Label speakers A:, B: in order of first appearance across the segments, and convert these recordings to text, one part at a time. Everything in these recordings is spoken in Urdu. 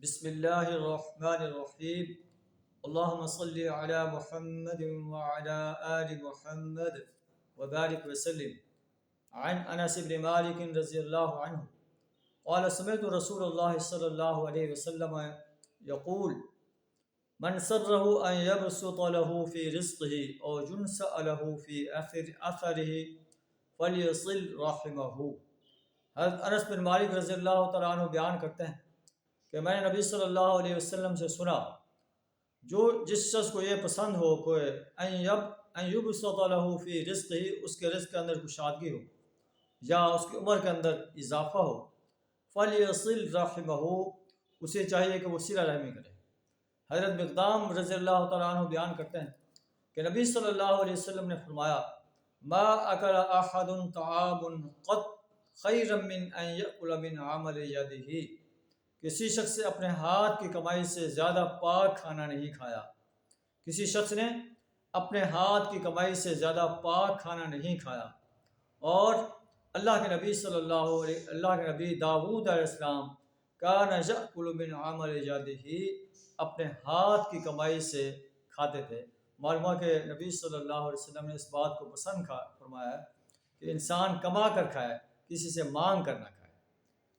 A: بسم اللہ الرحمن الرحیم اللہم صلی علی محمد وعلی آل محمد وبارک وسلم عن انس بن مالک رضی اللہ عنہ قال سمعت رسول اللہ صلی اللہ علیہ وسلم یقول من سرہ ان یبسط له فی رزقه او ينسأ له فی اثره فلیصل رحمہ۔ حضرت انس بن مالک رضی اللہ تعالیٰ عنہ بیان کرتے ہیں کہ میں نے نبی صلی اللہ علیہ وسلم سے سنا، جس شخص کو یہ پسند ہو کہ ان یبسط له فی رزقہ، اس کے رزق کے اندر کشادگی ہو یا اس کی عمر کے اندر اضافہ ہو، فلیصل رحمہ، اسے چاہیے کہ وہ صلہ رحمی کرے۔ حضرت مقدام رضی اللہ تعالیٰ عنہ بیان کرتے ہیں کہ نبی صلی اللہ علیہ وسلم نے فرمایا، ما اکل احد طعام قط خیرا من ان یأکل من عمل یدہ، کسی شخص نے اپنے ہاتھ کی کمائی سے زیادہ پاک کھانا نہیں کھایا، کسی شخص نے اپنے ہاتھ کی کمائی سے زیادہ پاک کھانا نہیں کھایا۔ اور اللہ کے نبی داؤد علیہ السلام کان یأکل من عمل یدہ، اپنے ہاتھ کی کمائی سے کھاتے تھے۔ معلوم ہے کہ نبی صلی اللہ علیہ وسلم نے اس بات کو پسند فرمایا ہے کہ انسان کما کر کھائے، کسی سے مانگ کر نہ کھائے۔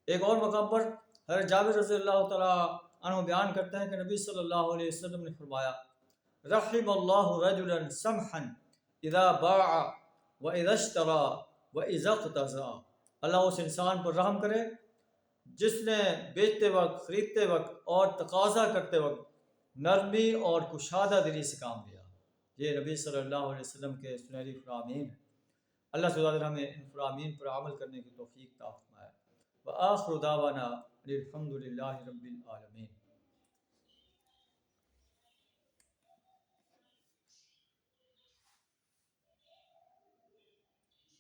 A: ایک اور مقام پر حضرت جابر رضی اللہ تعالیٰ عنہ بیان کرتے ہیں کہ نبی صلی اللہ علیہ وسلم نے فرمایا، رحم اللہ رجلا سمحا اذا باع واذا اشترى واذا اقتضى، اللہ اس انسان پر رحم کرے جس نے بیچتے وقت، خریدتے وقت اور تقاضا کرتے وقت نرمی اور کشادہ دلی سے کام لیا۔ یہ نبی صلی اللہ علیہ وسلم کے سنہری فرامین ہیں۔ اللہ تعالیٰ ہمیں ان فرامین پر عمل کرنے کی توفیق عطا فرمائے۔ وآخر دعوانا الحمد للہ رب العالمین۔